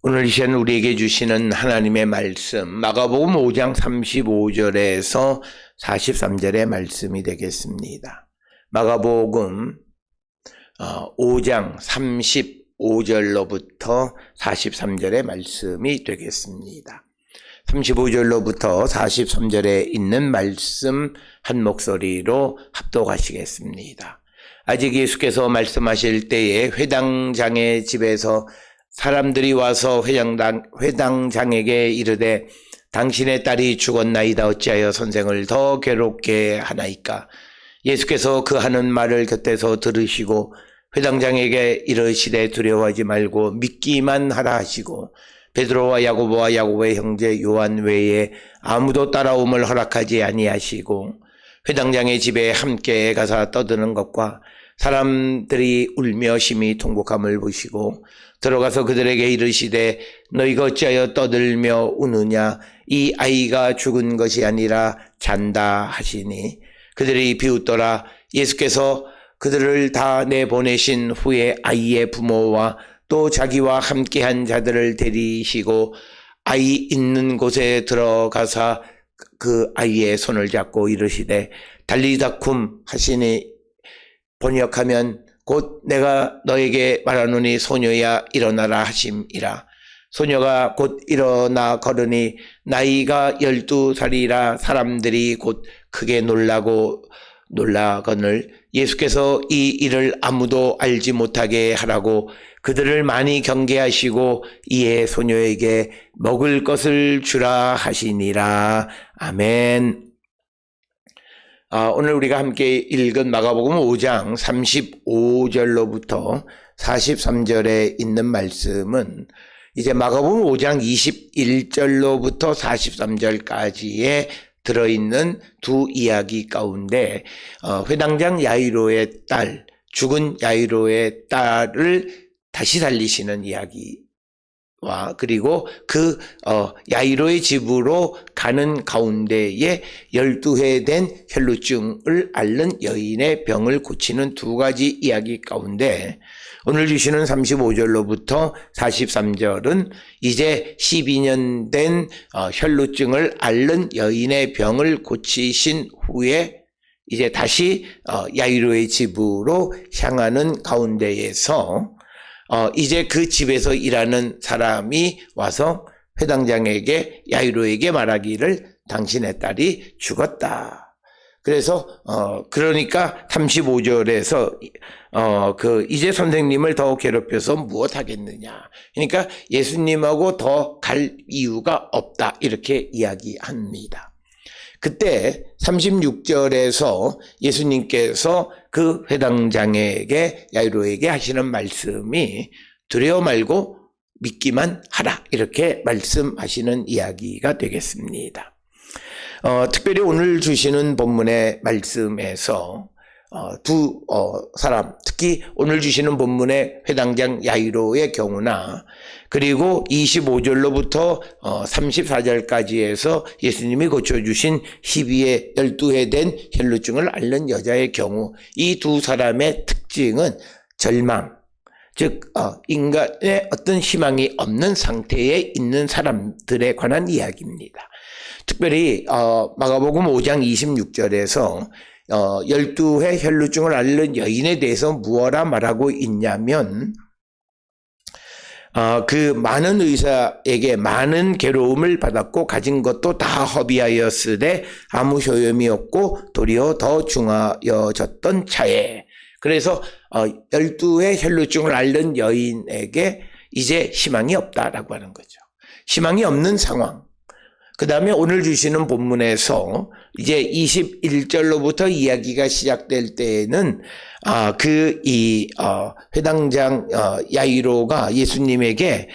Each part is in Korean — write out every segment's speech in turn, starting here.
오늘 이 시간 우리에게 주시는 하나님의 말씀 마가복음 5장 35절에서 43절의 말씀이 되겠습니다. 마가복음 5장 35절로부터 43절의 말씀이 되겠습니다. 35절로부터 43절에 있는 말씀 한 목소리로 합독하시겠습니다. 아직 예수께서 말씀하실 때에 회당장의 집에서 사람들이 와서 회당장에게 이르되 당신의 딸이 죽었나이다. 어찌하여 선생을 더 괴롭게 하나이까? 예수께서 그 하는 말을 곁에서 들으시고 회당장에게 이르시되 두려워하지 말고 믿기만 하라 하시고 베드로와 야고보와 야고보의 형제 요한 외에 아무도 따라옴을 허락하지 아니하시고 회당장의 집에 함께 가서 떠드는 것과 사람들이 울며 심히 통곡함을 보시고 들어가서 그들에게 이르시되 너희가 어찌하여 떠들며 우느냐? 이 아이가 죽은 것이 아니라 잔다 하시니 그들이 비웃더라. 예수께서 그들을 다 내보내신 후에 아이의 부모와 또 자기와 함께한 자들을 데리시고 아이 있는 곳에 들어가서 그 아이의 손을 잡고 이르시되 달리다쿰 하시니 번역하면 곧 내가 너에게 말하노니 소녀야 일어나라 하심이라. 소녀가 곧 일어나 걸으니 나이가 12살이라 사람들이 곧 크게 놀라거늘 예수께서 이 일을 아무도 알지 못하게 하라고 그들을 많이 경계하시고 이에 소녀에게 먹을 것을 주라 하시니라. 아멘. 오늘 우리가 함께 읽은 마가복음 5장 35절로부터 43절에 있는 말씀은 이제 마가복음 5장 21절로부터 43절까지에 들어있는 두 이야기 가운데 회당장 야이로의 딸, 죽은 야이로의 딸을 다시 살리시는 이야기와 그리고 그 야이로의 집으로 가는 가운데에 12해 된 혈루증을 앓는 여인의 병을 고치는 두 가지 이야기 가운데 오늘 주시는 35절로부터 43절은 이제 12년 된 혈루증을 앓는 여인의 병을 고치신 후에 이제 다시 야이로의 집으로 향하는 가운데에서 이제 그 집에서 일하는 사람이 와서 회당장에게 야이로에게 말하기를 당신의 딸이 죽었다. 그래서 그러니까 35절에서 이제 선생님을 더 괴롭혀서 무엇 하겠느냐. 그러니까 예수님하고 더 갈 이유가 없다. 이렇게 이야기합니다. 그때 36절에서 예수님께서 그 회당장에게 야이로에게 하시는 말씀이 두려워 말고 믿기만 하라 이렇게 말씀하시는 이야기가 되겠습니다. 특별히 오늘 주시는 본문의 말씀에서 두 사람, 특히 오늘 주시는 본문의 회당장 야이로의 경우나 그리고 25절로부터 34절까지 해서 예수님이 고쳐주신 12해 된 혈루증을 앓는 여자의 경우 이 두 사람의 특징은 절망, 즉 인간의 어떤 희망이 없는 상태에 있는 사람들에 관한 이야기입니다. 특별히 마가복음 5장 26절에서 12해 혈루증을 앓는 여인에 대해서 무엇라 말하고 있냐면 그 많은 의사에게 많은 괴로움을 받았고 가진 것도 다 허비하였으되 아무 효험이 없고 도리어 더 중하여졌던 차에 그래서 12해 혈루증을 앓는 여인에게 이제 희망이 없다라고 하는 거죠. 희망이 없는 상황. 그 다음에 오늘 주시는 본문에서 이제 21절로부터 이야기가 시작될 때에는 회당장 야이로가 예수님에게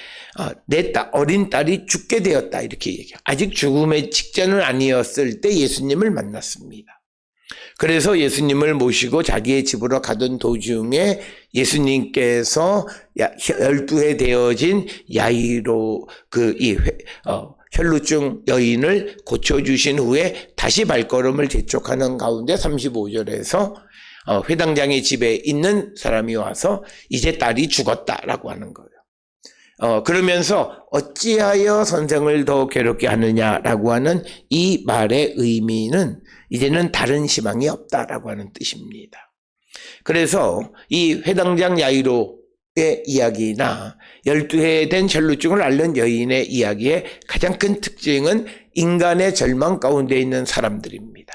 내 어린 딸이 죽게 되었다 이렇게 얘기해요. 아직 죽음의 직전은 아니었을 때 예수님을 만났습니다. 그래서 예수님을 모시고 자기의 집으로 가던 도중에 예수님께서 12해 되어진 야이로 혈루증 여인을 고쳐주신 후에 다시 발걸음을 재촉하는 가운데 35절에서 회당장의 집에 있는 사람이 와서 이제 딸이 죽었다라고 하는 거예요. 그러면서 어찌하여 선생을 더 괴롭게 하느냐라고 하는 이 말의 의미는 이제는 다른 희망이 없다라고 하는 뜻입니다. 그래서 이 회당장 야이로의 이야기나 12해 된 혈루증을 앓는 여인의 이야기의 가장 큰 특징은 인간의 절망 가운데 있는 사람들입니다.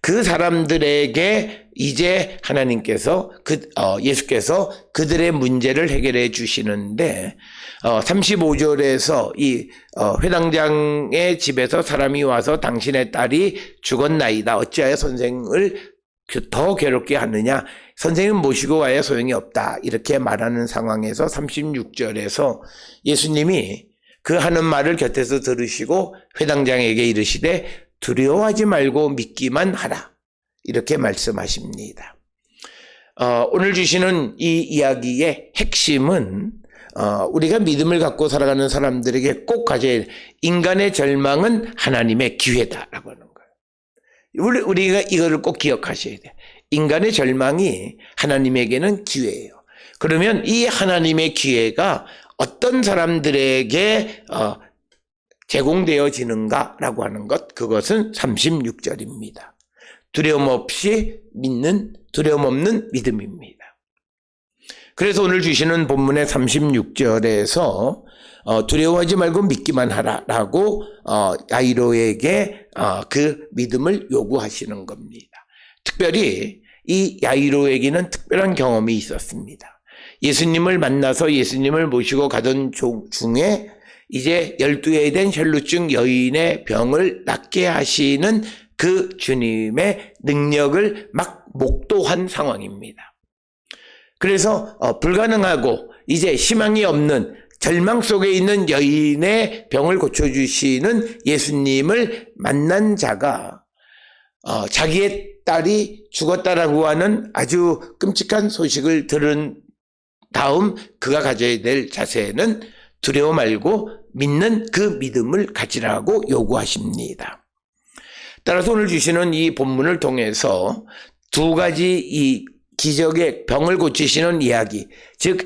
그 사람들에게 이제 하나님께서 예수께서 그들의 문제를 해결해 주시는데 35절에서 이 회당장의 집에서 사람이 와서 당신의 딸이 죽었나이다. 어찌하여 선생을 더 괴롭게 하느냐. 선생님 모시고 와야 소용이 없다. 이렇게 말하는 상황에서 36절에서 예수님이 그 하는 말을 곁에서 들으시고 회당장에게 이르시되 두려워하지 말고 믿기만 하라. 이렇게 말씀하십니다. 오늘 주시는 이 이야기의 핵심은 우리가 믿음을 갖고 살아가는 사람들에게 꼭 가져야 할 인간의 절망은 하나님의 기회다라고 하는 거예요. 우리가 이거를 꼭 기억하셔야 돼요. 인간의 절망이 하나님에게는 기회예요. 그러면 이 하나님의 기회가 어떤 사람들에게 제공되어지는가라고 하는 것, 그것은 36절입니다. 두려움 없는 믿음입니다. 그래서 오늘 주시는 본문의 36절에서 두려워하지 말고 믿기만 하라라고 야이로에게 그 믿음을 요구하시는 겁니다. 특별히 이 야이로에게는 특별한 경험이 있었습니다. 예수님을 만나서 예수님을 모시고 가던 중에 이제 12해 된 혈루증 여인의 병을 낫게 하시는 그 주님의 능력을 막 목도한 상황입니다. 그래서 불가능하고 이제 희망이 없는 절망 속에 있는 여인의 병을 고쳐주시는 예수님을 만난 자가 자기의 딸이 죽었다라고 하는 아주 끔찍한 소식을 들은 다음 그가 가져야 될 자세는 두려워 말고 믿는 그 믿음을 가지라고 요구하십니다. 따라서 오늘 주시는 이 본문을 통해서 두 가지 이 기적의 병을 고치시는 이야기, 즉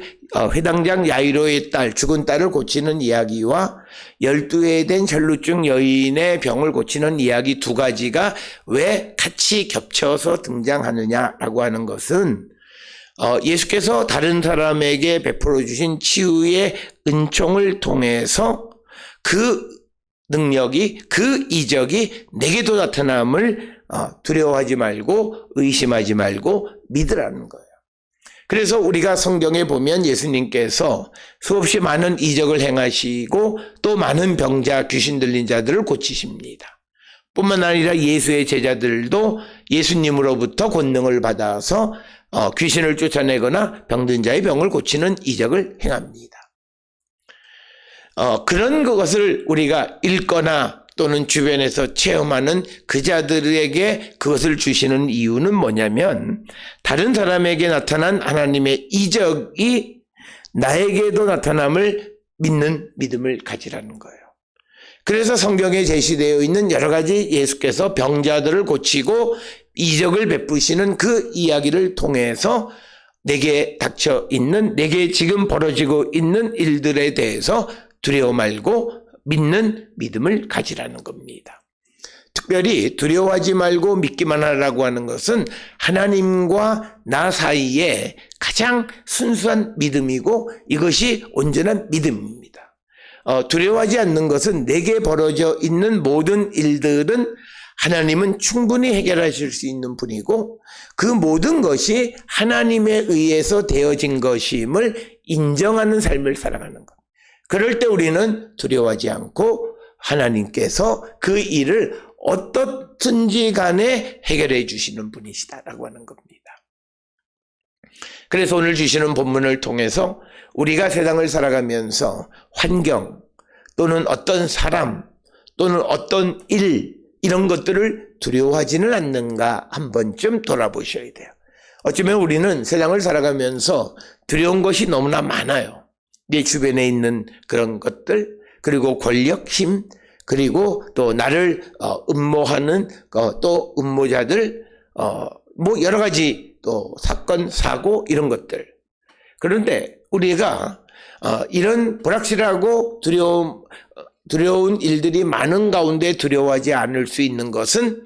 회당장 야이로의 딸, 죽은 딸을 고치는 이야기와 12해 된 혈루증 여인의 병을 고치는 이야기 두 가지가 왜 같이 겹쳐서 등장하느냐라고 하는 것은 예수께서 다른 사람에게 베풀어 주신 치유의 은총을 통해서 그 능력이, 그 이적이 내게도 나타남을 두려워하지 말고 의심하지 말고 믿으라는 거예요. 그래서 우리가 성경에 보면 예수님께서 수없이 많은 이적을 행하시고 또 많은 병자, 귀신 들린 자들을 고치십니다. 뿐만 아니라 예수의 제자들도 예수님으로부터 권능을 받아서 귀신을 쫓아내거나 병든 자의 병을 고치는 이적을 행합니다. 그런 것을 우리가 읽거나 또는 주변에서 체험하는 그 자들에게 그것을 주시는 이유는 뭐냐면 다른 사람에게 나타난 하나님의 이적이 나에게도 나타남을 믿는 믿음을 가지라는 거예요. 그래서 성경에 제시되어 있는 여러 가지 예수께서 병자들을 고치고 이적을 베푸시는 그 이야기를 통해서 내게 닥쳐 있는, 내게 지금 벌어지고 있는 일들에 대해서 두려워 말고 믿는 믿음을 가지라는 겁니다. 특별히 두려워하지 말고 믿기만 하라고 하는 것은 하나님과 나 사이에 가장 순수한 믿음이고 이것이 온전한 믿음입니다. 두려워하지 않는 것은 내게 벌어져 있는 모든 일들은 하나님은 충분히 해결하실 수 있는 분이고 그 모든 것이 하나님에 의해서 되어진 것임을 인정하는 삶을 살아가는 것. 그럴 때 우리는 두려워하지 않고 하나님께서 그 일을 어떻든지 간에 해결해 주시는 분이시다라고 하는 겁니다. 그래서 오늘 주시는 본문을 통해서 우리가 세상을 살아가면서 환경 또는 어떤 사람 또는 어떤 일 이런 것들을 두려워하지는 않는가 한 번쯤 돌아보셔야 돼요. 어쩌면 우리는 세상을 살아가면서 두려운 것이 너무나 많아요. 내 주변에 있는 그런 것들, 그리고 권력, 힘, 그리고 또 나를 음모하는 또 음모자들, 뭐 여러 가지 또 사건, 사고 이런 것들. 그런데 우리가 이런 불확실하고 두려운 일들이 많은 가운데 두려워하지 않을 수 있는 것은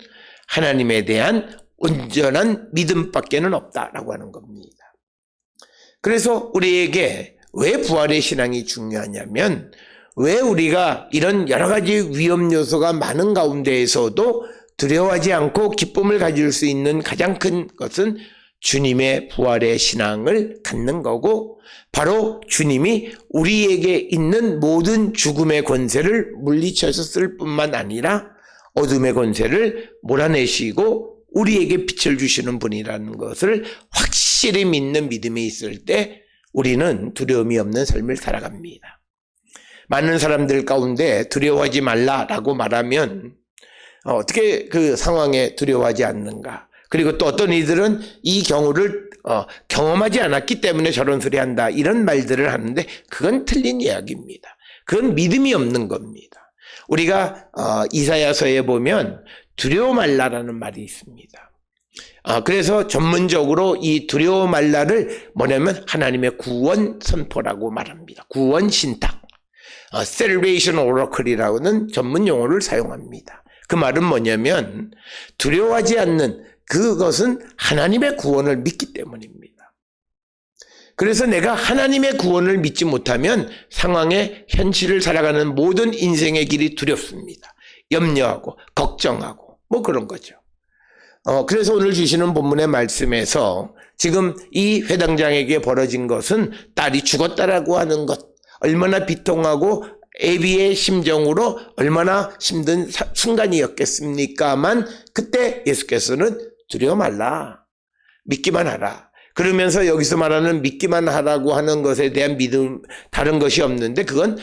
하나님에 대한 온전한 믿음밖에는 없다라고 하는 겁니다. 그래서 우리에게 왜 부활의 신앙이 중요하냐면, 왜 우리가 이런 여러 가지 위험 요소가 많은 가운데에서도 두려워하지 않고 기쁨을 가질 수 있는 가장 큰 것은 주님의 부활의 신앙을 갖는 거고, 바로 주님이 우리에게 있는 모든 죽음의 권세를 물리쳤을 뿐만 아니라 어둠의 권세를 몰아내시고 우리에게 빛을 주시는 분이라는 것을 확실히 믿는 믿음이 있을 때 우리는 두려움이 없는 삶을 살아갑니다. 많은 사람들 가운데 두려워하지 말라라고 말하면 어떻게 그 상황에 두려워하지 않는가? 그리고 또 어떤 이들은 이 경우를 경험하지 않았기 때문에 저런 소리 한다, 이런 말들을 하는데 그건 틀린 이야기입니다. 그건 믿음이 없는 겁니다. 우리가 이사야서에 보면 두려워 말라라는 말이 있습니다. 그래서 전문적으로 이 두려워 말라를 뭐냐면 하나님의 구원 선포라고 말합니다. 구원 신탁, Salvation Oracle이라는 전문 용어를 사용합니다. 그 말은 뭐냐면 두려워하지 않는 그것은 하나님의 구원을 믿기 때문입니다. 그래서 내가 하나님의 구원을 믿지 못하면 상황의 현실을 살아가는 모든 인생의 길이 두렵습니다. 염려하고 걱정하고 뭐 그런 거죠. 그래서 오늘 주시는 본문의 말씀에서 지금 이 회당장에게 벌어진 것은 딸이 죽었다라고 하는 것, 얼마나 비통하고 애비의 심정으로 얼마나 힘든 순간이었겠습니까만, 그때 예수께서는 두려워 말라, 믿기만 하라. 그러면서 여기서 말하는 믿기만 하라고 하는 것에 대한 믿음, 다른 것이 없는데 그건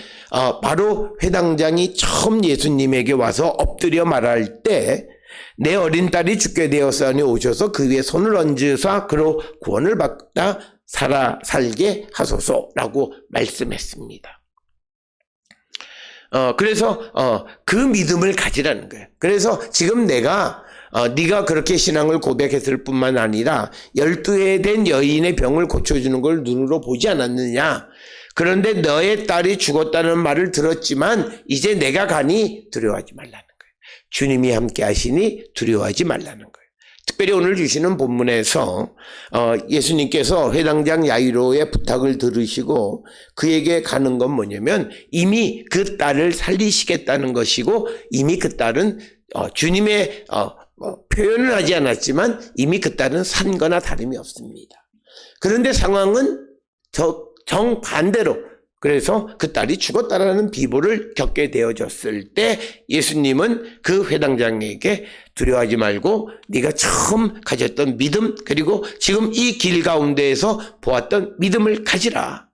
바로 회당장이 처음 예수님에게 와서 엎드려 말할 때 내 어린 딸이 죽게 되었으니 오셔서 그 위에 손을 얹으사 그로 구원을 받다 살게 하소서라고 말씀했습니다. 그래서 그 믿음을 가지라는 거예요. 그래서 지금 내가 네가 그렇게 신앙을 고백했을 뿐만 아니라 12해 된 여인의 병을 고쳐주는 걸 눈으로 보지 않았느냐. 그런데 너의 딸이 죽었다는 말을 들었지만 이제 내가 가니 두려워하지 말라는 거예요. 주님이 함께 하시니 두려워하지 말라는 거예요. 특별히 오늘 주시는 본문에서 예수님께서 회당장 야이로의 부탁을 들으시고 그에게 가는 건 뭐냐면 이미 그 딸을 살리시겠다는 것이고, 이미 그 딸은 주님의 표현을 하지 않았지만 이미 그 딸은 산 거나 다름이 없습니다. 그런데 상황은 정반대로, 그래서 그 딸이 죽었다라는 비보를 겪게 되어졌을 때 예수님은 그 회당장에게 두려워하지 말고 네가 처음 가졌던 믿음, 그리고 지금 이 길 가운데에서 보았던 믿음을 가지라.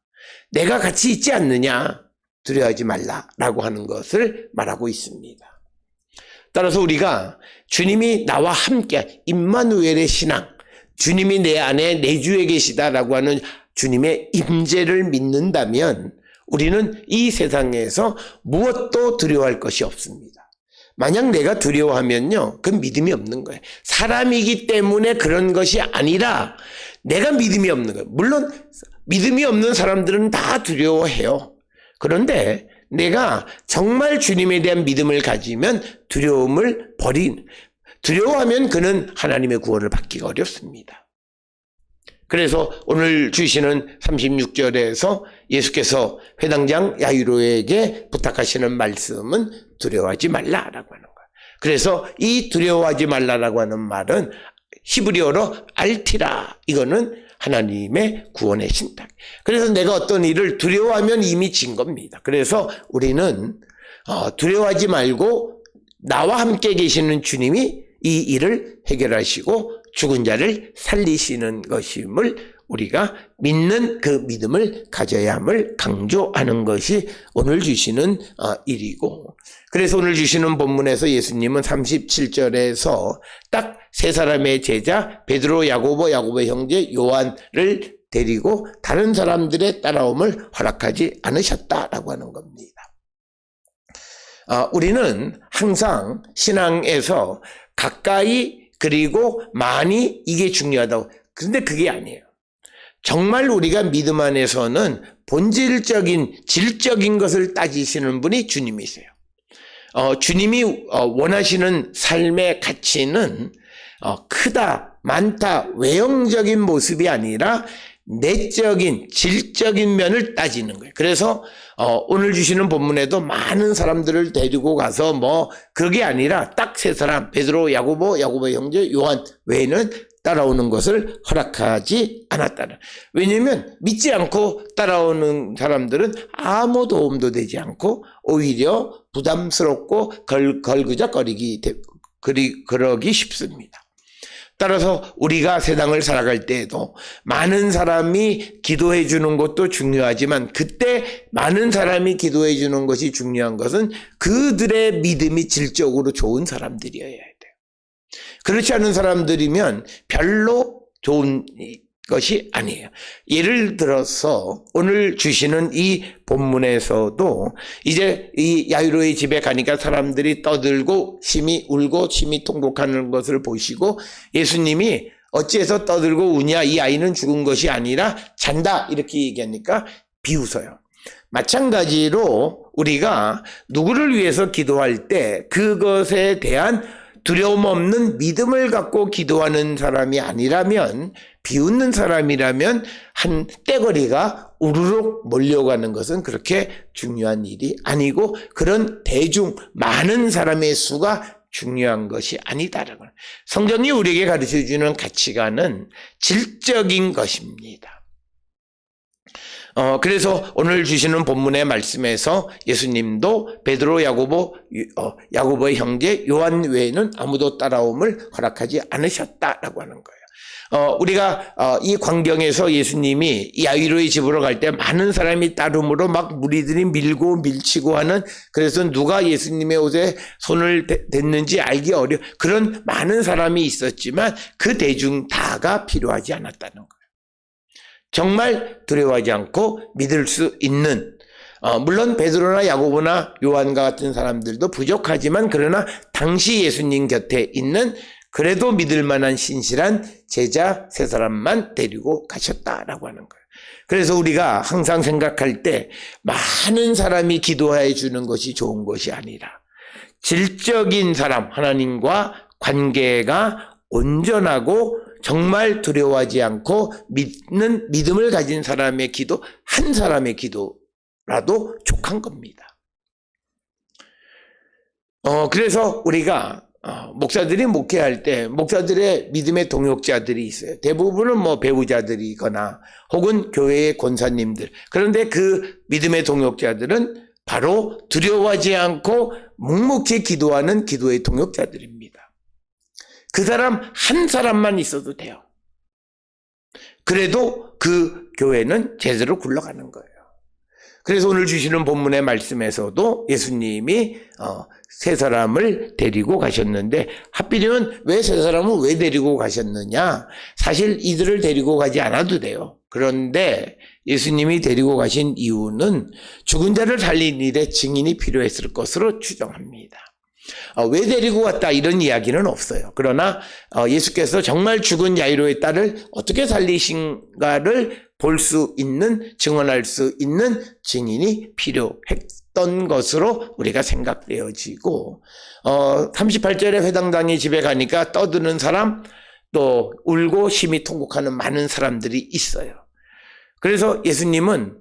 내가 같이 있지 않느냐. 두려워하지 말라라고 하는 것을 말하고 있습니다. 따라서 우리가 주님이 나와 함께 임마누엘의 신앙, 주님이 내 안에 내주에 계시다라고 하는 주님의 임재를 믿는다면 우리는 이 세상에서 무엇도 두려워할 것이 없습니다. 만약 내가 두려워하면요, 그건 믿음이 없는 거예요. 사람이기 때문에 그런 것이 아니라 내가 믿음이 없는 거예요. 물론 믿음이 없는 사람들은 다 두려워해요. 그런데 내가 정말 주님에 대한 믿음을 가지면 두려움을 두려워하면 그는 하나님의 구원을 받기가 어렵습니다. 그래서 오늘 주시는 36절에서 예수께서 회당장 야이로에게 부탁하시는 말씀은 두려워하지 말라라고 하는 거예요. 그래서 이 두려워하지 말라라고 하는 말은 히브리어로 알티라, 이거는 하나님의 구원의 신탁. 그래서 내가 어떤 일을 두려워하면 이미 진 겁니다. 그래서 우리는 두려워하지 말고 나와 함께 계시는 주님이 이 일을 해결하시고 죽은 자를 살리시는 것임을 우리가 믿는 그 믿음을 가져야 함을 강조하는 것이 오늘 주시는 일이고, 그래서 오늘 주시는 본문에서 예수님은 37절에서 딱 세 사람의 제자 베드로, 야고보의 형제 요한을 데리고 다른 사람들의 따라옴을 허락하지 않으셨다라고 하는 겁니다. 우리는 항상 신앙에서 가까이 그리고 많이, 이게 중요하다고. 그런데 그게 아니에요. 정말 우리가 믿음 안에서는 본질적인 질적인 것을 따지시는 분이 주님이세요. 주님이 원하시는 삶의 가치는 크다, 많다, 외형적인 모습이 아니라 내적인, 질적인 면을 따지는 거예요. 그래서 오늘 주시는 본문에도 많은 사람들을 데리고 가서 그게 아니라 딱 세 사람, 베드로, 야고보의 형제, 요한 외에는 따라오는 것을 허락하지 않았다는. 왜냐하면 믿지 않고 따라오는 사람들은 아무 도움도 되지 않고 오히려 부담스럽고 그러기 쉽습니다. 따라서 우리가 세상을 살아갈 때에도 많은 사람이 기도해 주는 것도 중요하지만 그때 많은 사람이 기도해 주는 것이 중요한 것은 그들의 믿음이 질적으로 좋은 사람들이어야 돼요. 그렇지 않은 사람들이면 별로 좋은 것이 아니에요. 예를 들어서 오늘 주시는 이 본문에서도 이제 이 야이로의 집에 가니까 사람들이 떠들고 심히 울고 심히 통곡하는 것을 보시고 예수님이 어찌해서 떠들고 우냐, 이 아이는 죽은 것이 아니라 잔다 이렇게 얘기하니까 비웃어요. 마찬가지로 우리가 누구를 위해서 기도할 때 그것에 대한 두려움 없는 믿음을 갖고 기도하는 사람이 아니라면, 비웃는 사람이라면 한 떼거리가 우르륵 몰려가는 것은 그렇게 중요한 일이 아니고 그런 대중 많은 사람의 수가 중요한 것이 아니다라는 거예요. 성경이 우리에게 가르쳐주는 가치관은 질적인 것입니다. 그래서 오늘 주시는 본문의 말씀에서 예수님도 베드로, 야고보의 형제 요한 외에는 아무도 따라옴을 허락하지 않으셨다라고 하는 거예요. 우리가 이 광경에서 예수님이 야이로의 집으로 갈 때 많은 사람이 따름으로 막 무리들이 밀고 밀치고 하는, 그래서 누가 예수님의 옷에 손을 댔는지 알기 그런 많은 사람이 있었지만 그 대중 다가 필요하지 않았다는 거예요. 정말 두려워하지 않고 믿을 수 있는, 물론 베드로나 야고보나 요한과 같은 사람들도 부족하지만 그러나 당시 예수님 곁에 있는 그래도 믿을 만한 신실한 제자 세 사람만 데리고 가셨다라고 하는 거예요. 그래서 우리가 항상 생각할 때 많은 사람이 기도해 주는 것이 좋은 것이 아니라 질적인 사람, 하나님과 관계가 온전하고 정말 두려워하지 않고 믿음을 가진 사람의 기도, 한 사람의 기도라도 족한 겁니다. 그래서 우리가 목사들이 목회할 때 목사들의 믿음의 동역자들이 있어요. 대부분은 배우자들이거나 혹은 교회의 권사님들. 그런데 그 믿음의 동역자들은 바로 두려워하지 않고 묵묵히 기도하는 기도의 동역자들입니다. 그 사람 한 사람만 있어도 돼요. 그래도 그 교회는 제대로 굴러가는 거예요. 그래서 오늘 주시는 본문의 말씀에서도 예수님이 세 사람을 데리고 가셨는데, 하필이면 왜 세 사람을 왜 데리고 가셨느냐? 사실 이들을 데리고 가지 않아도 돼요. 그런데 예수님이 데리고 가신 이유는 죽은 자를 살린 일에 증인이 필요했을 것으로 추정합니다. 왜 데리고 갔다 이런 이야기는 없어요. 그러나 예수께서 정말 죽은 야이로의 딸을 어떻게 살리신가를 볼 수 있는, 증언할 수 있는 증인이 필요했던 것으로 우리가 생각되어지고, 38절에 회당장의 집에 가니까 떠드는 사람, 또 울고 심히 통곡하는 많은 사람들이 있어요. 그래서 예수님은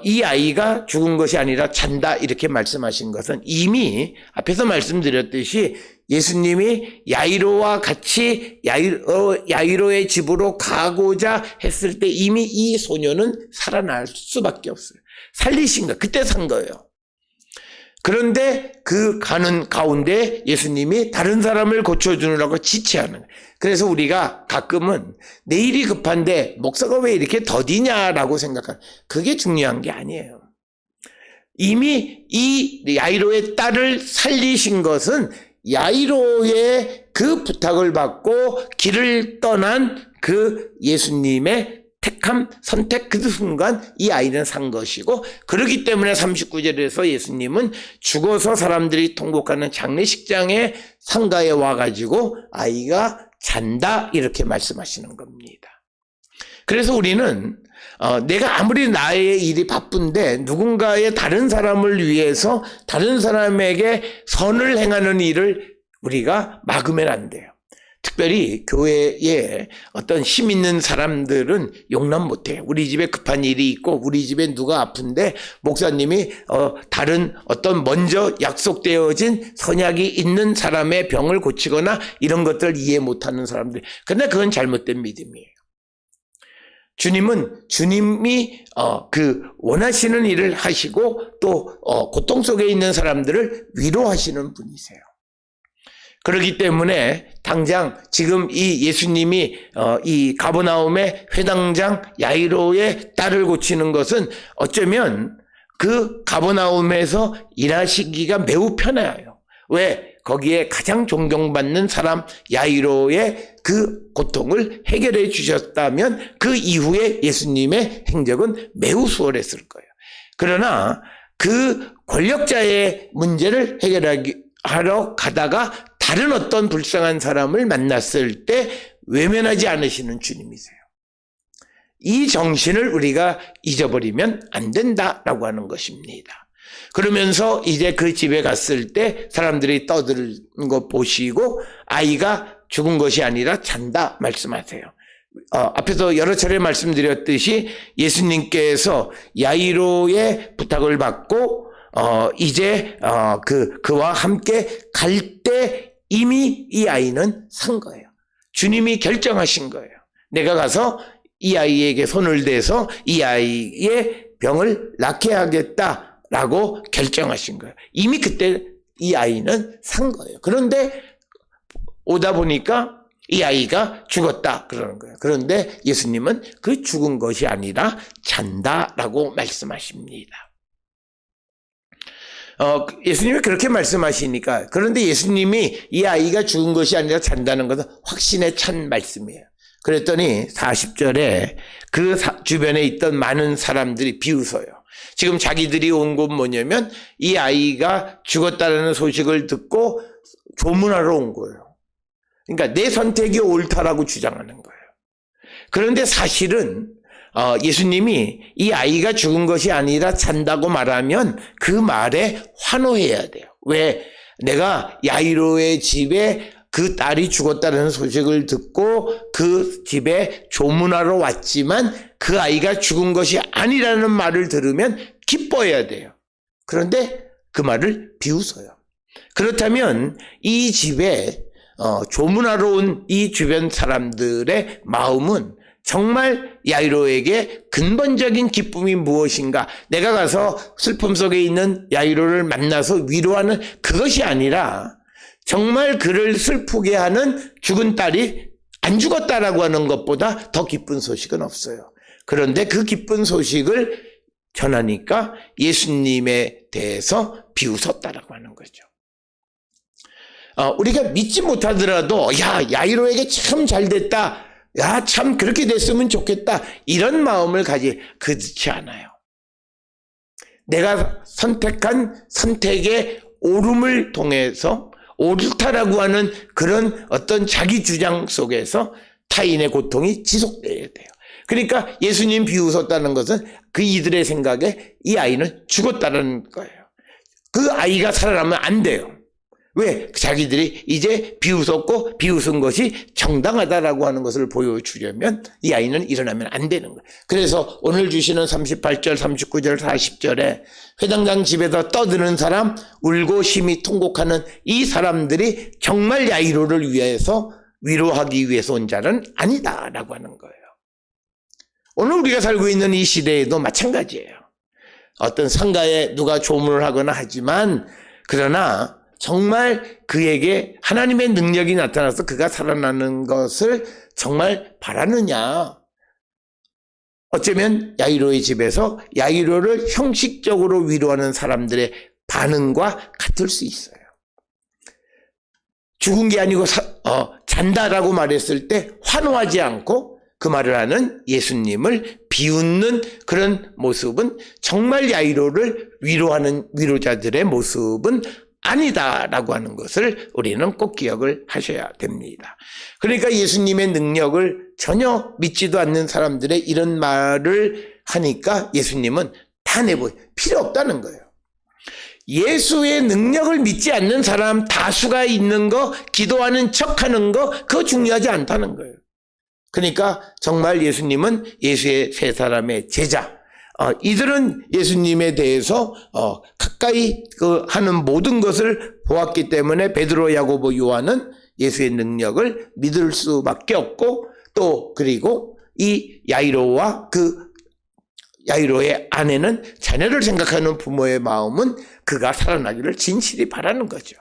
이 아이가 죽은 것이 아니라 잔다 이렇게 말씀하신 것은 이미 앞에서 말씀드렸듯이 예수님이 야이로와 같이 야이로의 집으로 가고자 했을 때 이미 이 소녀는 살아날 수밖에 없어요. 살리신 거, 그때 산 거예요. 그런데 그 가는 가운데 예수님이 다른 사람을 고쳐주느라고 지체하는 거예요. 그래서 우리가 가끔은 내일이 급한데 목사가 왜 이렇게 더디냐라고 생각하는, 그게 중요한 게 아니에요. 이미 이 야이로의 딸을 살리신 것은 야이로의 그 부탁을 받고 길을 떠난 그 예수님의 택함, 선택, 그 순간 이 아이는 산 것이고, 그렇기 때문에 39절에서 예수님은 죽어서 사람들이 통곡하는 장례식장의 상가에 와가지고 아이가 잔다 이렇게 말씀하시는 겁니다. 그래서 우리는 내가 아무리 나의 일이 바쁜데 누군가의 다른 사람을 위해서 다른 사람에게 선을 행하는 일을 우리가 막으면 안 돼요. 특별히 교회에 어떤 힘 있는 사람들은 용납 못해요. 우리 집에 급한 일이 있고 우리 집에 누가 아픈데 목사님이 다른 어떤 먼저 약속되어진 선약이 있는 사람의 병을 고치거나 이런 것들 이해 못하는 사람들. 그런데 그건 잘못된 믿음이에요. 주님은 주님이 그 원하시는 일을 하시고 또 고통 속에 있는 사람들을 위로하시는 분이세요. 그렇기 때문에 당장 지금 이 예수님이 이 가버나움의 회당장 야이로의 딸을 고치는 것은 어쩌면 그 가버나움에서 일하시기가 매우 편해요. 왜? 거기에 가장 존경받는 사람 야이로의 그 고통을 해결해 주셨다면 그 이후에 예수님의 행적은 매우 수월했을 거예요. 그러나 그 권력자의 문제를 해결하러 가다가 다른 어떤 불쌍한 사람을 만났을 때 외면하지 않으시는 주님이세요. 이 정신을 우리가 잊어버리면 안 된다라고 하는 것입니다. 그러면서 이제 그 집에 갔을 때 사람들이 떠드는 거 보시고 아이가 죽은 것이 아니라 잔다 말씀하세요. 앞에서 여러 차례 말씀드렸듯이 예수님께서 야이로의 부탁을 받고 이제 그와 함께 갈 때 이미 이 아이는 산 거예요. 주님이 결정하신 거예요. 내가 가서 이 아이에게 손을 대서 이 아이의 병을 낫게 하겠다라고 결정하신 거예요. 이미 그때 이 아이는 산 거예요. 그런데 오다 보니까 이 아이가 죽었다 그러는 거예요. 그런데 예수님은 그 죽은 것이 아니라 잔다라고 말씀하십니다. 예수님이 그렇게 말씀하시니까, 그런데 예수님이 이 아이가 죽은 것이 아니라 잔다는 것은 확신에 찬 말씀이에요. 그랬더니 40절에 그 주변에 있던 많은 사람들이 비웃어요. 지금 자기들이 온 곳 뭐냐면 이 아이가 죽었다는 소식을 듣고 조문하러 온 거예요. 그러니까 내 선택이 옳다라고 주장하는 거예요. 그런데 사실은 예수님이 이 아이가 죽은 것이 아니라 잔다고 말하면 그 말에 환호해야 돼요. 왜? 내가 야이로의 집에 그 딸이 죽었다는 소식을 듣고 그 집에 조문하러 왔지만 그 아이가 죽은 것이 아니라는 말을 들으면 기뻐해야 돼요. 그런데 그 말을 비웃어요. 그렇다면 이 집에 조문하러 온 이 주변 사람들의 마음은 정말 야이로에게 근본적인 기쁨이 무엇인가? 내가 가서 슬픔 속에 있는 야이로를 만나서 위로하는 그것이 아니라 정말 그를 슬프게 하는 죽은 딸이 안 죽었다라고 하는 것보다 더 기쁜 소식은 없어요. 그런데 그 기쁜 소식을 전하니까 예수님에 대해서 비웃었다라고 하는 거죠. 우리가 믿지 못하더라도 야이로에게 참 잘됐다. 참 그렇게 됐으면 좋겠다. 이런 마음을 그렇지 않아요. 내가 선택한 선택의 옳음을 통해서 옳다라고 하는 그런 어떤 자기 주장 속에서 타인의 고통이 지속돼야 돼요. 그러니까 예수님 비웃었다는 것은 그 이들의 생각에 이 아이는 죽었다는 거예요. 그 아이가 살아나면 안 돼요. 왜? 자기들이 이제 비웃었고 비웃은 것이 정당하다라고 하는 것을 보여주려면 이 아이는 일어나면 안 되는 거예요. 그래서 오늘 주시는 38절, 39절, 40절에 회당장 집에서 떠드는 사람, 울고 심히 통곡하는 이 사람들이 정말 야이로를 위해서 위로하기 위해서 온 자는 아니다라고 하는 거예요. 오늘 우리가 살고 있는 이 시대에도 마찬가지예요. 어떤 상가에 누가 조문을 하거나 하지만 그러나 정말 그에게 하나님의 능력이 나타나서 그가 살아나는 것을 정말 바라느냐. 어쩌면 야이로의 집에서 야이로를 형식적으로 위로하는 사람들의 반응과 같을 수 있어요. 죽은 게 아니고 잔다라고 말했을 때 환호하지 않고 그 말을 하는 예수님을 비웃는 그런 모습은 정말 야이로를 위로하는 위로자들의 모습은 아니다라고 하는 것을 우리는 꼭 기억을 하셔야 됩니다. 그러니까 예수님의 능력을 전혀 믿지도 않는 사람들의 이런 말을 하니까 예수님은 다 내버려 필요 없다는 거예요. 예수의 능력을 믿지 않는 사람 다수가 있는 거, 기도하는 척하는 거, 그거 중요하지 않다는 거예요. 그러니까 정말 예수님은 예수의 세 사람의 제자, 이들은 예수님에 대해서 가까이 하는 모든 것을 보았기 때문에 베드로, 야고보, 요한은 예수의 능력을 믿을 수밖에 없고, 또 그리고 이 야이로와 야이로의 아내는 자녀를 생각하는 부모의 마음은 그가 살아나기를 진실히 바라는 거죠.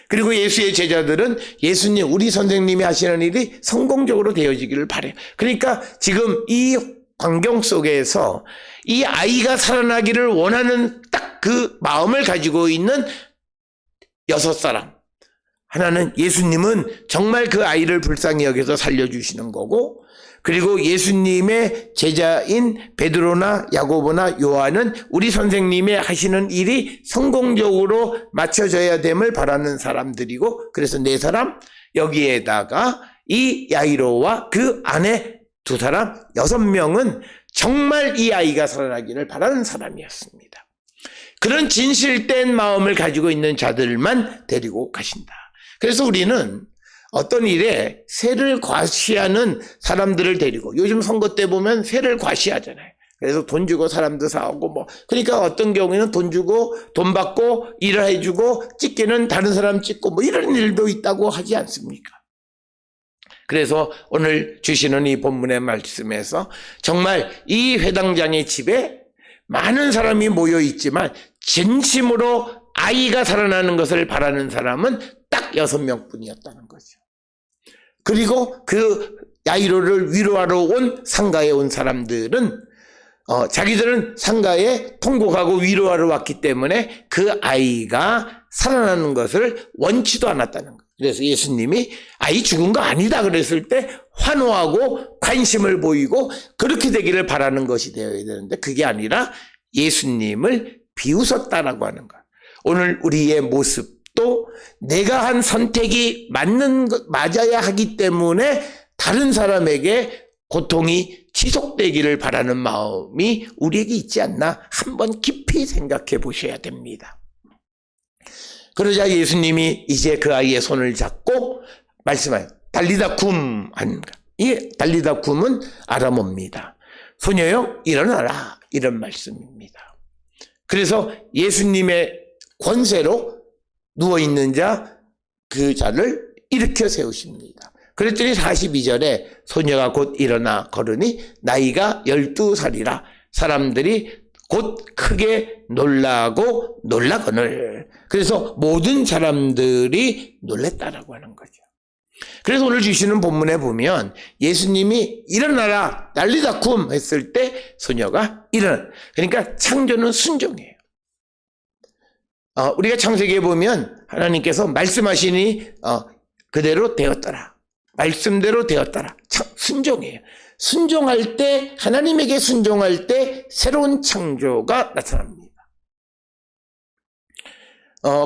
그리고 예수의 제자들은 예수님, 우리 선생님이 하시는 일이 성공적으로 되어지기를 바래요. 그러니까 지금 이 광경 속에서 이 아이가 살아나기를 원하는 딱 그 마음을 가지고 있는 6사람. 하나는 예수님은 정말 그 아이를 불쌍히 여겨서 살려주시는 거고, 그리고 예수님의 제자인 베드로나 야고보나 요한은 우리 선생님의 하시는 일이 성공적으로 맞춰져야 됨을 바라는 사람들이고, 그래서 4사람, 여기에다가 이 야이로와 그 아내 2사람, 6명은 정말 이 아이가 살아나기를 바라는 사람이었습니다. 그런 진실된 마음을 가지고 있는 자들만 데리고 가신다. 그래서 우리는 어떤 일에 세를 과시하는 사람들을 데리고, 요즘 선거 때 보면 세를 과시하잖아요. 그래서 돈 주고 사람도 사오고 그러니까 어떤 경우에는 돈 주고 돈 받고 일을 해주고 찍기는 다른 사람 찍고 이런 일도 있다고 하지 않습니까? 그래서 오늘 주시는 이 본문의 말씀에서 정말 이 회당장의 집에 많은 사람이 모여 있지만 진심으로 아이가 살아나는 것을 바라는 사람은 딱 6명뿐이었다는 거죠. 그리고 그 야이로를 위로하러 온 상가에 온 사람들은 자기들은 상가에 통곡하고 위로하러 왔기 때문에 그 아이가 살아나는 것을 원치도 않았다는 거예요. 그래서 예수님이 아이 죽은 거 아니다 그랬을 때 환호하고 관심을 보이고 그렇게 되기를 바라는 것이 되어야 되는데, 그게 아니라 예수님을 비웃었다라고 하는 거예요. 오늘 우리의 모습도 내가 한 선택이 맞아야 하기 때문에 다른 사람에게 고통이 지속되기를 바라는 마음이 우리에게 있지 않나 한번 깊이 생각해 보셔야 됩니다. 그러자 예수님이 이제 그 아이의 손을 잡고 말씀하여 달리다 쿰 하는 것. 이 달리다 쿰은 아람어입니다. 소녀여 일어나라, 이런 말씀입니다. 그래서 예수님의 권세로 누워있는 그 자를 일으켜 세우십니다. 그랬더니 42절에 소녀가 곧 일어나 걸으니 나이가 12살이라 사람들이 곧 크게 놀라고 놀라거늘. 그래서 모든 사람들이 놀랬다라고 하는 거죠. 그래서 오늘 주시는 본문에 보면 예수님이 일어나라 난리다 쿰 했을 때 소녀가 일어나. 그러니까 창조는 순종이에요. 우리가 창세기에 보면 하나님께서 말씀하시니 그대로 되었더라. 말씀대로 되었더라. 순종이에요. 순종할 때, 하나님에게 순종할 때 새로운 창조가 나타납니다.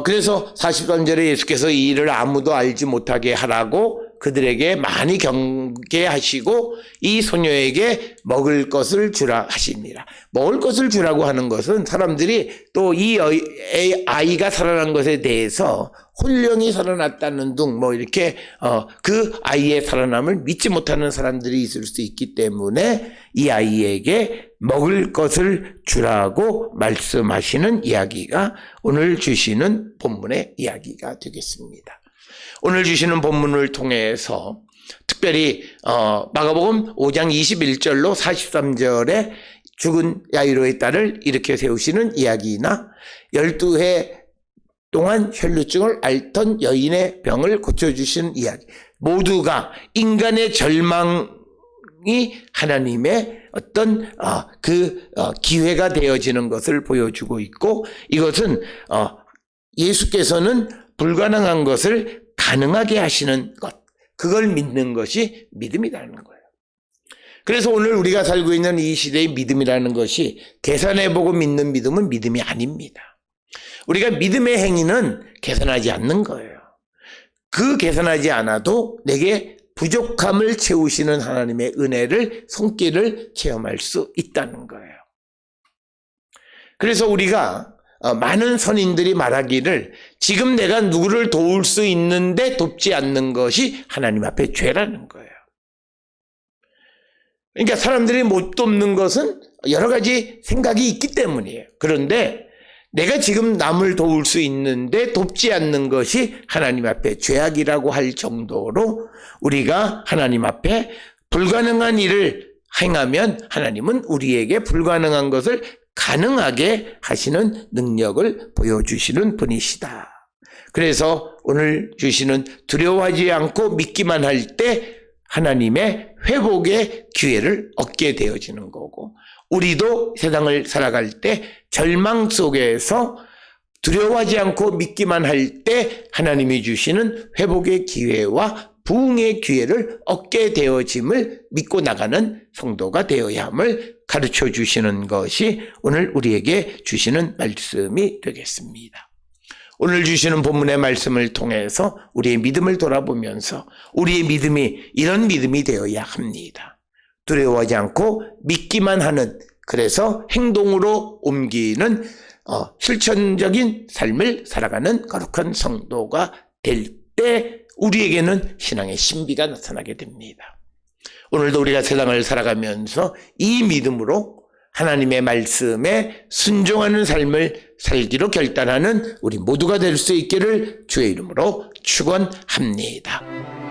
그래서 43절에 예수께서 이 일을 아무도 알지 못하게 하라고 그들에게 많이 경계하시고 이 소녀에게 먹을 것을 주라 하십니다. 먹을 것을 주라고 하는 것은 사람들이 또 이 아이가 살아난 것에 대해서 혼령이 살아났다는 둥 이렇게 그 아이의 살아남을 믿지 못하는 사람들이 있을 수 있기 때문에 이 아이에게 먹을 것을 주라고 말씀하시는 이야기가 오늘 주시는 본문의 이야기가 되겠습니다. 오늘 주시는 본문을 통해서 특별히 마가복음 5장 21절로 43절에 죽은 야이로의 딸을 일으켜 세우시는 이야기나 12해 동안 혈루증을 앓던 여인의 병을 고쳐주시는 이야기, 모두가 인간의 절망이 하나님의 어떤 기회가 되어지는 것을 보여주고 있고, 이것은 예수께서는 불가능한 것을 가능하게 하시는 것, 그걸 믿는 것이 믿음이라는 거예요. 그래서 오늘 우리가 살고 있는 이 시대의 믿음이라는 것이 계산해보고 믿는 믿음은 믿음이 아닙니다. 우리가 믿음의 행위는 개선하지 않는 거예요. 그 개선하지 않아도 내게 부족함을 채우시는 하나님의 은혜를, 손길을 체험할 수 있다는 거예요. 그래서 우리가 많은 선인들이 말하기를 지금 내가 누구를 도울 수 있는데 돕지 않는 것이 하나님 앞에 죄라는 거예요. 그러니까 사람들이 못 돕는 것은 여러 가지 생각이 있기 때문이에요. 그런데 내가 지금 남을 도울 수 있는데 돕지 않는 것이 하나님 앞에 죄악이라고 할 정도로 우리가 하나님 앞에 불가능한 일을 행하면 하나님은 우리에게 불가능한 것을 가능하게 하시는 능력을 보여주시는 분이시다. 그래서 오늘 주시는 두려워하지 않고 믿기만 할 때 하나님의 회복의 기회를 얻게 되어지는 거고, 우리도 세상을 살아갈 때 절망 속에서 두려워하지 않고 믿기만 할 때 하나님이 주시는 회복의 기회와 부흥의 기회를 얻게 되어짐을 믿고 나가는 성도가 되어야 함을 가르쳐 주시는 것이 오늘 우리에게 주시는 말씀이 되겠습니다. 오늘 주시는 본문의 말씀을 통해서 우리의 믿음을 돌아보면서 우리의 믿음이 이런 믿음이 되어야 합니다. 두려워하지 않고 믿기만 하는, 그래서 행동으로 옮기는 실천적인 삶을 살아가는 거룩한 성도가 될 때 우리에게는 신앙의 신비가 나타나게 됩니다. 오늘도 우리가 세상을 살아가면서 이 믿음으로 하나님의 말씀에 순종하는 삶을 살기로 결단하는 우리 모두가 될 수 있기를 주의 이름으로 축원합니다.